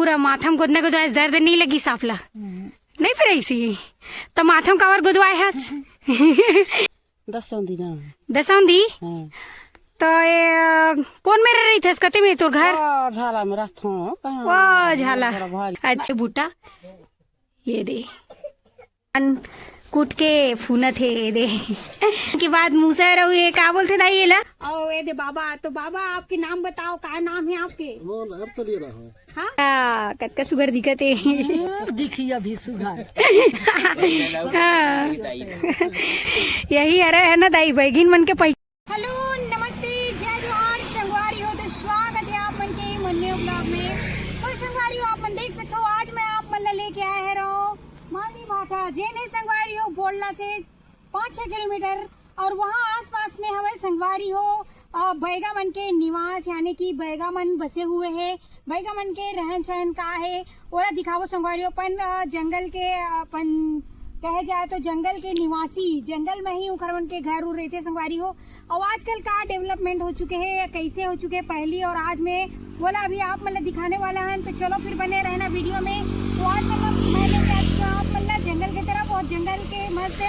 पूरा माथम गोदने को आज दर्द नहीं लगी साफला नहीं फिर ऐसी तो माथम कावर गोदवाए आज दसौंदी तो ये कौन में रह रही थे कते में तोर घर झाला में रहता हूँ वाह झाला अच्छा बूटा ये दे कूट के फूना थे ये दे के बाद मूसा रहो ये क्या बोलते था ये ला ओ ये दे बाबा तो बाबा आपके नाम बताओ क्या नाम है आपके हाँ कत का सुगर दिखत है दिखी अभी सुगर हाँ यही अरे है ना दाई बैगिन मन के पैसे हेलो नमस्ते जय जोहार संगवारी हो तो स्वागत है आप मन के मन्ने ब्लॉग में। तो संगवारी हो आप मन देख सकते हो आज मैं आप मन लेके आया है रहो मांदी भाटा जेने संगवारी हो बोलना से 5-6 किलोमीटर और वहाँ आसपास में हमें संगवारी हो बैगा मन के निवास यानी कि बैगा मन बसे हुए हैं। बैगा मन के रहन सहन का है और दिखावो संगवारी हो अपन जंगल के अपन कहे जाए तो जंगल के निवासी जंगल में ही उखरवन के घर उर रहते संगवारी हो। और आजकल का डेवलपमेंट हो चुके हैं कैसे हो चुके हैं पहली और आज में बोला अभी आप मतलब दिखाने वाला है तो चलो फिर बने रहना वीडियो में। तो आज मतलब मैं लेके आती हूँ आप मतलब जंगल की तरफ और जंगल के मस्त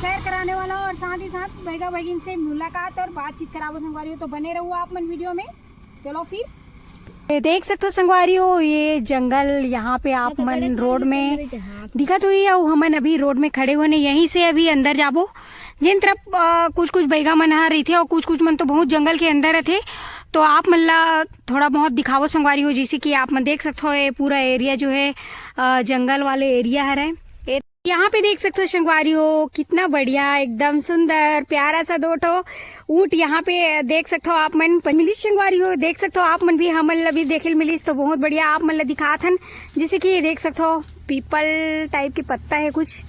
सैर कराने वाला और साथ ही साथ बैगा बैगिन से मुलाकात और बातचीत करावो संगवारी हो। तो बने रहो आप मन वीडियो में। चलो फिर ये देख सकते हो संगवारी हो ये जंगल यहाँ पे आप मन रोड में दिखत हुई है हमन अभी रोड में खड़े हुए यहीं से अभी अंदर जाबो जिन तरफ कुछ कुछ बैगा मन रही थे और कुछ कुछ मन तो बहुत जंगल के अंदर थे। तो आप मन ला थोड़ा बहुत दिखावो संगवारी हो जैसे कि आप मन देख सकते हो ये पूरा एरिया जो है जंगल वाले एरिया है यहाँ पे देख सकते हो संगवारी हो कितना बढ़िया एकदम सुंदर प्यारा सा दो ठो ऊँट यहाँ पे देख सकते हो आप मन मिलिस संगवारी हो देख सकते हो आप मन भी हमन भी देखे मिलिस तो बहुत बढ़िया आप मन दिखात हन जैसे कि ये देख सकते हो पीपल टाइप के पत्ता है कुछ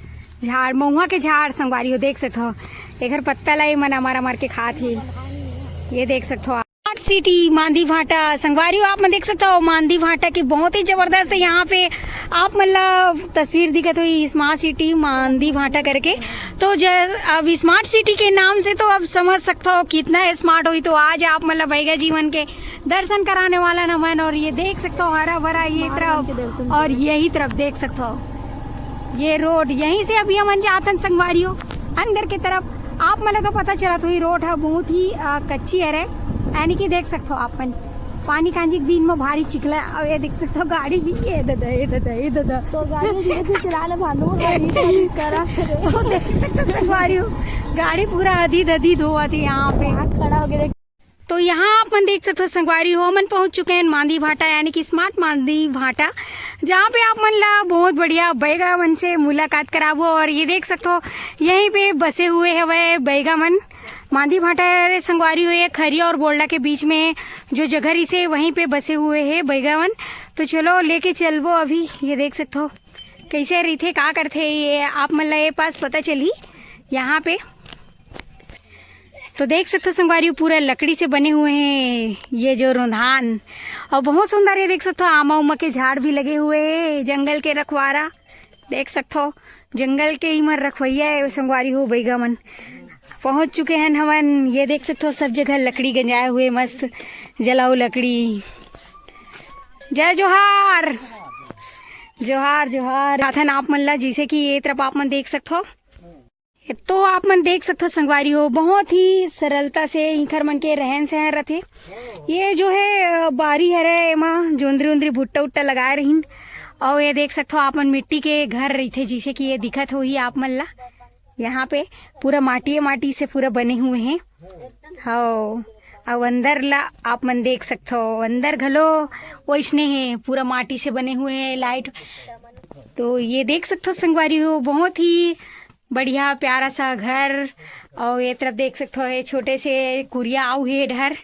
झाड़ महुआ के झाड़ संगवारी हो देख सकते हो एक पत्ता लाई मन मार मार के खात ही ये देख सकते हो स्मार्ट सिटी मांदी भाटा संगवारी हो आप मन देख सकते हो मांदी भाटा की बहुत ही जबरदस्त है यहाँ पे आप मतलब तस्वीर दिखत हुई स्मार्ट सिटी मांदी भाटा करके। तो अब स्मार्ट सिटी के नाम से तो अब समझ सकते हो कितना स्मार्ट हुई। तो आज आप मतलब बैगा जीवन के दर्शन कराने वाला न मन और ये देख सकते हो हरा भरा ये तरफ और यही तरफ देख सकते हो ये रोड यहीं से अभी हम जातन संगवारी हो अंदर की तरफ आप मतलब तो पता चला तो ये रोड है बहुत ही कच्ची है यानी कि देख सकते हो आप मन पानी कांजी दिन में भारी चिखला और ये देख सकते हो गाड़ी भी ये दादा तो गाड़ी चला ले भानु गाड़ी करा तो देख सकते हो संगवारी हो गाड़ी पूरा अधी धोती यहाँ पे खड़ा हो गया। तो यहाँ आप मन देख सकते हो संगवारी हो मन पहुंच चुके हैं मांदी भाटा यानी कि स्मार्ट मांदी भाटा जहाँ पे आप मन ला बहुत बढ़िया बैगा मन से मुलाकात करावो। और ये देख सकते हो यहीं पे बसे हुए है वह बैगा मन मांदी भाटा संगवारी हो एक खरिया और बोलडा के बीच में जो जगह से वहीं पे बसे हुए है बैगा मन। तो चलो लेके चलबो अभी ये देख सकते हो कैसे रही थे क्या करते ये आप मन ला ये पास पता चली यहाँ पे। तो देख सकते हो संगवारी पूरा लकड़ी से बने हुए हैं ये जो रोंधान और बहुत सुंदर है देख सकते हो आमा उमा के झाड़ भी लगे हुए हैं जंगल के रखवारा देख सकते हो जंगल के ही मन रखवैया है संगवारी हो बैगा मन पहुंच चुके हैं हमन ये देख सकते हो सब जगह लकड़ी गंजाए हुए मस्त जलाऊ लकड़ी। जय जोहार जोहार जोहार साथन आप मन ला जैसे कि ये तरफ आप मन देख सकते हो तो आप मन देख सकते हो संगवारी हो बहुत ही सरलता से इंखर मन के रहन सहन रहते। ये जो है बारी है एमा जोंदरी उंदरी भुट्टा उट्टा लगाए रही और ये देख सकते हो आप मन मिट्टी के घर रहते जैसे कि ये दिखत हो ही आप मन ला यहाँ पे पूरा माटी से पूरा बने हुए हैं। हाँ अब अंदर ला आप मन देख सकते हो अंदर घलो वैसने हैं पूरा माटी से बने हुए हैं लाइट। तो ये देख सकते हो संगवारी हो बहुत ही बढ़िया प्यारा सा घर और ये तरफ देख सकते हो छोटे से कुरिया आऊ है ढर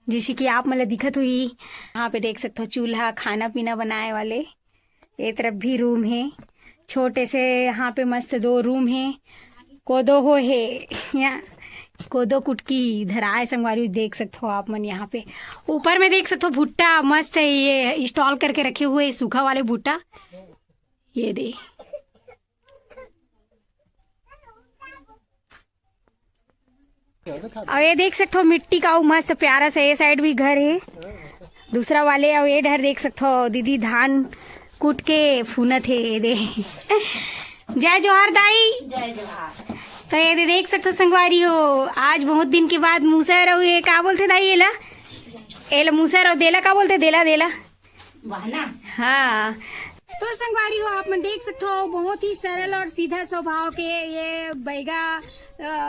जैसे कि आप मतलब दिखत हुई। यहाँ पे देख सकते हो चूल्हा खाना पीना बनाए वाले ये तरफ भी रूम है छोटे से यहाँ पे मस्त 2 रूम है कोदो हो है यहाँ कोदो कुटकी धराए संगवारी देख सकते हो आप मन। यहाँ पे ऊपर में देख सकते हो भुट्टा मस्त है ये स्टॉल करके रखे हुए सूखा वाले भुट्टा ये दे और ये देख सकते हो मिट्टी का मस्त प्यारा सा ये साइड भी घर है दूसरा वाले और ये डर देख सकते हो दीदी धान कूट के फूनत है ये दे। जय जोहार दाई। जय जोहार। तो ये दे देख सकते हो संगवारी हो आज बहुत दिन के बाद मूसर और ये क्या बोलते दाई एला मूसर और देला का बोलते देला बहना। हाँ तो संगवारी हो आप मन देख सकते हो बहुत ही सरल और सीधा स्वभाव के ये बैगा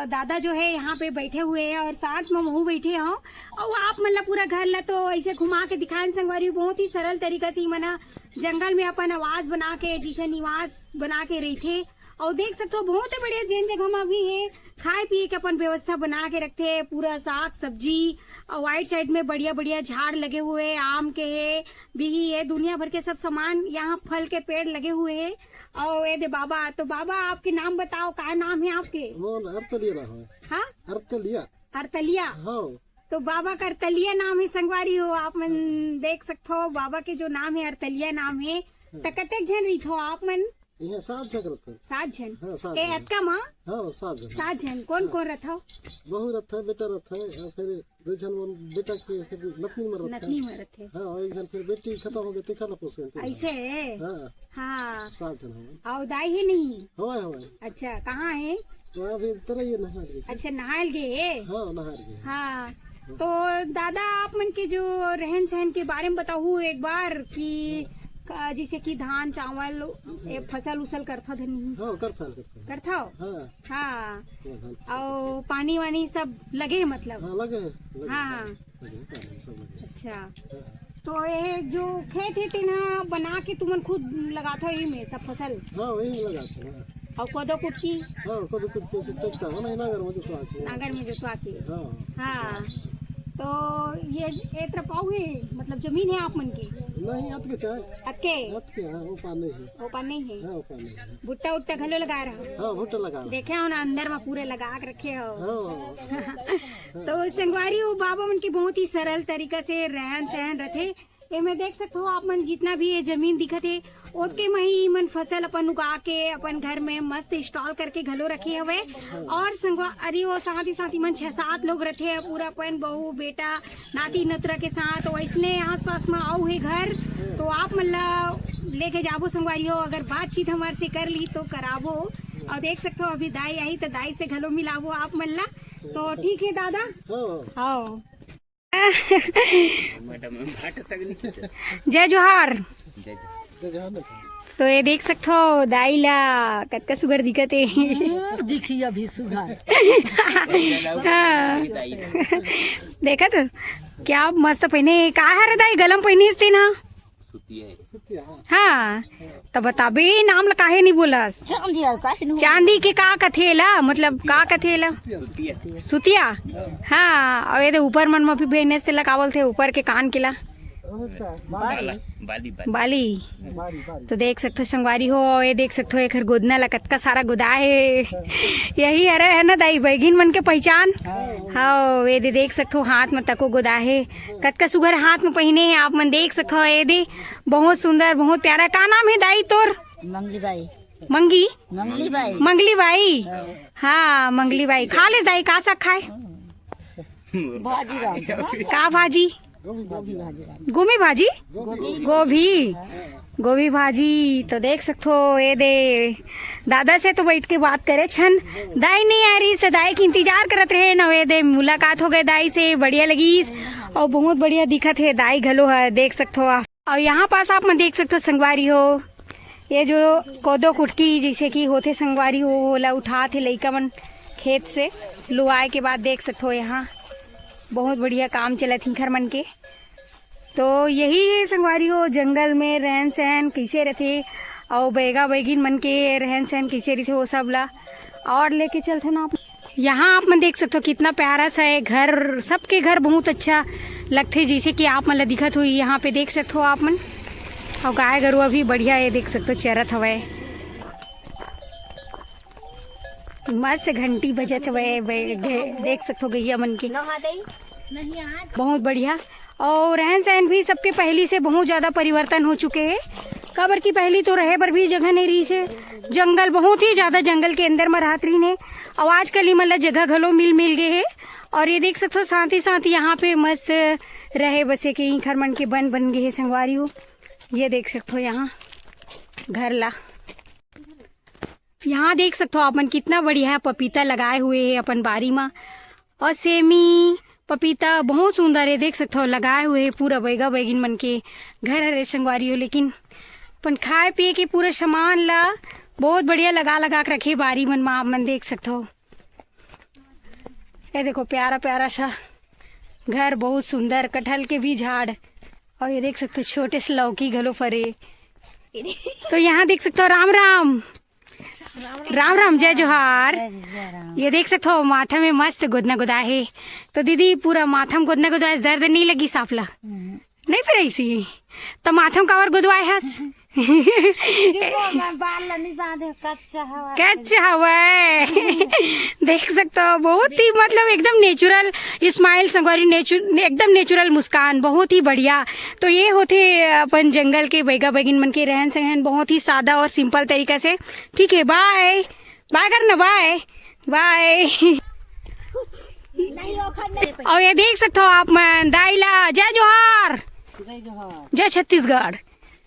दादा जो है यहाँ पे बैठे हुए हैं और साथ में महू बैठे हो और आप मतलब पूरा घर ला तो ऐसे घुमा के दिखाएं संगवारी हो बहुत ही सरल तरीका से मना जंगल में अपन आवाज बना के जिसे निवास बना के रही थे और देख सकते हो बहुत ही बढ़िया जैन जगह में भी है खाए पिए के अपन व्यवस्था बना के रखते हैं पूरा साग सब्जी और वाइट साइड में बढ़िया बढ़िया झाड़ लगे हुए हैं आम के है बिही है दुनिया भर के सब सामान यहाँ फल के पेड़ लगे हुए हैं और ये दे बाबा तो बाबा आपके नाम बताओ क्या नाम है आपके हाँ अरतलिया तो बाबा का अरतलिया नाम है संगवारी हो आप मन देख सकते हो बाबा के जो नाम है अरतलिया नाम है तो कतेक जन रही हो आप मन 7 जन। 7 जन हाँ, 7 ए अतका माँ हाँ 7 जन। 7 जन कौन कौन रथा बहू रथ है बेटा रथ है और फिर 2 जन बेटा की फिर नथनी में रथ नथनी में रथे हाँ और 1 जन फिर बेटी खत्म हो गई तिखा पोसे ऐसे हाँ हाँ 7 जन है और दाई है नहीं हवाए अच्छा कहाँ है तो अभी तरह ये नहा गई अच्छा नहाल गए हाँ नहा गई हाँ तो दादा आप मन के जो रहन सहन के बारे में बताओ एक बार कि जैसे कि धान चावल फसल उसल करता धनी हाँ करता हाँ हाँ और पानी वानी सब लगे है मतलब हाँ लगे हाँ सब लगे अच्छा तो ये जो खेत है तेना बना के तुमन खुद लगाता हो में सब फसल हाँ वही लगाते हैं और कोदो कुटकी हाँ कोदो कुटकी से ट्रैक्टर है ना नागर में जोतवा नागर में जोतवा के हाँ हाँ तो ये एक पाऊ है मतलब जमीन है आप मन की नहीं अतके चाहे अक्के हाँ ऊपर नहीं है ऊपर नहीं है हाँ ऊपर नहीं है भुट्टा उट्टा घलो लगा रहा हो हाँ भुट्टा लगा देखे हो ना अंदर में पूरे लगा के रखे हो हाँ तो संगवारी हो बाबा मन की बहुत ही सरल तरीका से रहन सहन रथे ये मैं देख सकते हो आप मन जितना भी ये जमीन दिखत है ओके में ही मन फसल अपन उगा के अपन घर में मस्त स्टॉल करके घलो रखे हुए और संगवारी वो साथ ही मन 6-7 लोग रहते हैं पूरा अपन बहू बेटा नाती नतरा के साथ वैसने आस पास में आओ है घर तो आप मतलब लेके जाबो संगवारी हो अगर बातचीत हमारे से कर ली तो कराबो और देख सकते हो अभी दाई आई तो दाई से घलो मिलाबो आप मल्ला तो ठीक है दादा आओ जय जोहार। तो ये देख सकते हो दाईला कतका सुगर दिखत है दिखी अभी सुघर। हाँ देखा तो क्या मस्त पहने का है दाई गलम पहने इसते ना हाँ तो बताबे नाम ला काहे नहीं बोलस चांदी के का कथेला मतलब का कथेला सुतिया हाँ और ये ऊपर मन में भी भेजने से लगा बोलते ऊपर के कान केला बाली तो देख सकते हो संगवारी हो ये देख सकते हो एक गोदना ला कतका सारा गोदा है यही अरे है ना दाई बैगिन मन के पहचान हाँ ये दे देख सकते हो हाथ में तको गोदा है कतका सुगर हाथ में पहने है आप मन देख सकते हो ये दे बहुत सुंदर बहुत प्यारा का नाम है दाई तोर मंगली बाई हाँ मंगली बाई खा ले दाई का सा खाए का भाजी गोभी भाजी गोभी भाजी तो देख सकते हो ये दे दादा से तो बैठ के बात करे छन दाई नहीं आ रही से दाई की इंतजार करत रहे न वे दे मुलाकात हो गए दाई से बढ़िया लगी और बहुत बढ़िया दिखत है दाई घलो है देख सकते हो आप और यहाँ पास आप में देख सकते हो संगवारी हो ये जो कोदो कुटकी जैसे कि होते संगवारी हो ओला उठा थे लइका मन खेत से लुआए के बाद देख सकते हो यहाँ बहुत बढ़िया काम चला थी घर मन के तो यही है संगवारी हो जंगल में रहन सहन कैसे रहते और बैगा बैगिन मन के रहन सहन कैसे रहते वो सब ला और लेके चलते ना आप यहाँ आप मन देख सकते हो कितना प्यारा सा है घर सबके घर बहुत अच्छा लगते जैसे कि आप मन दिखत हुई यहाँ पे देख सकते हो आप मन और गाय गरुआ भी बढ़िया है देख सकते हो चरत हवा मस्त घंटी बजत हुए देख सकते हो गैया मन के बहुत बढ़िया और रहन सहन भी सबके पहली से बहुत ज्यादा परिवर्तन हो चुके हैं कबर की पहली तो रहे पर भी जगह नहीं रही से जंगल बहुत ही ज्यादा जंगल के अंदर में रात रही ने और आजकल ही मतलब जगह घलो मिल गए है और ये देख सकते हो साथ ही यहाँ पे मस्त रहे बसे के घर मन के बन गए है संगवारी हो। ये देख सकते हो यहाँ घर ला, यहाँ देख सकते हो आप मन कितना बढ़िया पपीता लगाए हुए है अपन बारी में, और सेमी पपीता बहुत सुंदर है, देख सकते हो लगाए हुए है पूरा बैगा बैगिन मन के घर हरे संगवारी हो। लेकिन अपन खाए पिए के पूरा सामान ला बहुत बढ़िया लगा के रखे बारी मन में, आप मन देख सकते हो। ये देखो प्यारा प्यारा सा घर, बहुत सुंदर, कटहल के भी झाड़, और ये देख सकते हो छोटे से लौकी घलो फरे। तो यहाँ देख सकते हो राम राम राम राम जय जोहार। ये देख सकते हो माथा में मस्त गोदना गोदा है। तो दीदी पूरा माथा में गोदना गोदा दर्द नहीं लगी साफला नहीं फिर ऐसी तो माथा में कावर गोदवाए है कच्चा हवा देख सकते हो, बहुत ही मतलब एकदम नेचुरल स्माइल संगवारी, एकदम नेचुरल मुस्कान, बहुत ही बढ़िया। तो ये होते अपन जंगल के बैगा बैगिन मन के रहन सहन, बहुत ही सादा और सिंपल तरीका से। ठीक है, बाय बाय करना, बाय बाय। और ये देख सकते हो आप मन दाइला जय जोहार जय छत्तीसगढ़।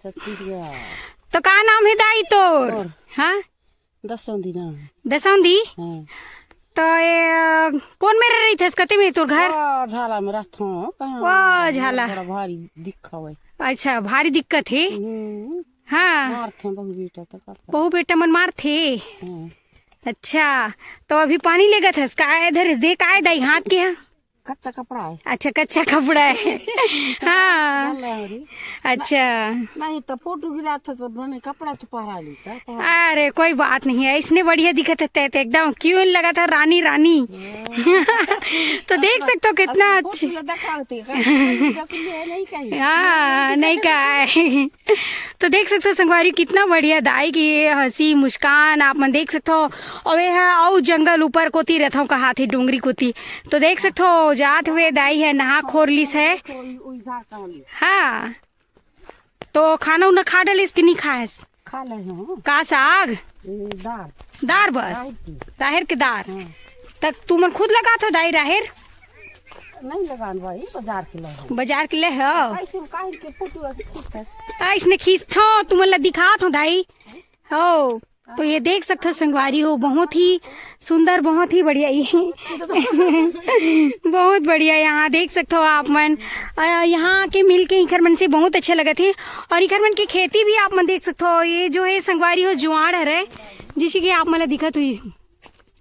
तो का नाम है दाई तोर? हाँ दसौंधी नाम। दसौंधी। तो ये कौन में रही थे? कते में तोर घर? झाला में रहता हूँ। वाह झाला, भारी दिक्कत है। अच्छा भारी दिक्कत है। हाँ मारते बहु बेटा तक, बहु बेटा मन मार थे। अच्छा तो अभी पानी लेगा था का इधर दे का दाई हाथ के? कच्चा कपड़ा है। अच्छा कच्चा कपड़ा है। हाँ अच्छा, नहीं तो फोटो गिरा था तो मैंने कपड़ा छुपा लेता। अरे कोई बात नहीं है, इसने बढ़िया दिखा था एकदम, क्यों लगा था रानी रानी। तो देख सकते हो कितना अच्छा। हाँ नहीं का तो देख सकते हो संगवारी कितना बढ़िया दाई की हंसी मुस्कान आप मन देख सकते हो। और ये है और जंगल ऊपर कोती रहता हूँ कहा थी डूंगरी कोती। तो देख सकते हो जात हुए दाई है नहा खोरलिस है। हाँ तो खाना उना खा डालिस कि नहीं खाएस? खा ले का साग दार दार बस राहेर के दार तक तू मन खुद लगा था दाई राहेर? नहीं लगान भाई, बाजार के ले हो इसने खींचता तुम ला दिखा था दाई हो। तो ये देख सकते हो संगवारी हो, बहुत ही सुंदर, बहुत ही बढ़िया ये बहुत बढ़िया। यहाँ देख सकते हो आप मन, यहाँ के मिल के इखर मन से बहुत अच्छे लगे थे। और इखर मन की खेती भी आप मन देख सकते हो। ये जो है संगवारी हो जुआड़ है, जिसे कि आप मन दिखत हुई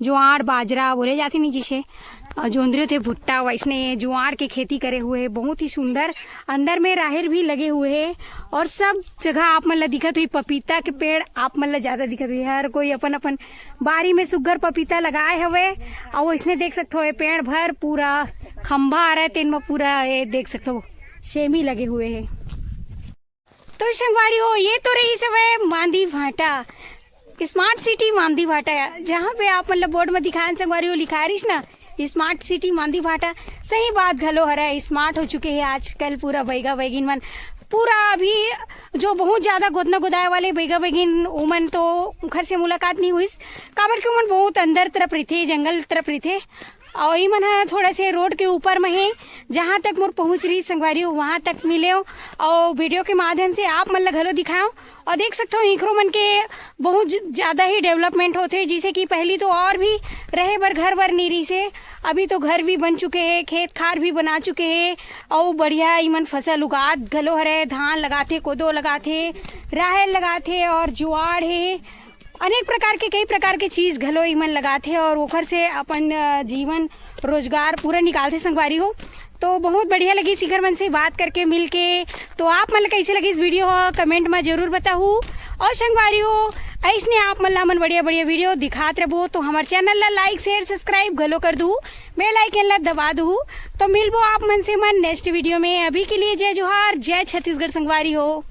जुआड़ बाजरा बोले जाते नहीं, जिसे जोंदरे थे भुट्टा, वैसने जुआड़ के खेती करे हुए, बहुत ही सुंदर। अंदर में राहेर भी लगे हुए हैं और सब जगह आप मन ला दिखत हुई पपीता के पेड़ आप मन ला ज्यादा दिखत हुई। हर कोई अपन अपन बारी में सुग्घर पपीता लगाए हुए। और वैसने देख सकते हो पेड़ भर पूरा खंभा आ रहा है, तेन में पूरा ये देख सकते हो सेमी लगे हुए है। तो संगवारी हो ये तो रही सब मांदी भाटा, स्मार्ट सिटी मांदी भाटा, जहाँ पे आप मतलब बोर्ड में दिखाए संगवारी हो लिखा रही ना स्मार्ट सिटी मांदी भाटा। सही बात घलो हरा, स्मार्ट हो चुके हैं आजकल पूरा बैगा बैगिन मन। पूरा अभी जो बहुत ज्यादा गोदना गोदाए वाले बैगा बैगिन ओमन तो घर से मुलाकात नहीं हुई, काबर के ओमन बहुत अंदर तरफ रहते, जंगल तरफ रहते। और ये मन थोड़ा से रोड के ऊपर में है, जहाँ तक मोर पहुँच रही संगवारी हो वहाँ तक मिले हो। और वीडियो के माध्यम से आप मन ला घलो दिखाओ। और देख सकते हो इखरो मन के बहुत ज़्यादा ही डेवलपमेंट होते, जिसे कि पहली तो और भी रहे बर घर बर नीरी से, अभी तो घर भी बन चुके हैं, खेत खार भी बना चुके हैं। और बढ़िया इमन फसल उगात घलो हरे, धान लगाते, कोदो लगाते, राहेर लगाते और जुआड़ है, अनेक प्रकार के कई प्रकार के चीज घलो इमन लगाते और ओखर से अपन जीवन रोजगार पूरा निकालते संगवारी हो। तो बहुत बढ़िया लगी शिखर मन से बात करके मिल के। तो आप मन कैसे लगी इस वीडियो कमेंट में जरूर बताऊ। और संगवारी हो ऐसने आप मन बढ़िया बढ़िया वीडियो दिखात रहो। तो हमारे चैनल ला लाइक शेयर सब्सक्राइब घलो कर दू, बेल आइकन ला दबा दू। तो मिलबो आप मन से मन नेक्स्ट वीडियो में। अभी के लिए जय जोहार, जय छत्तीसगढ़ संगवारी हो।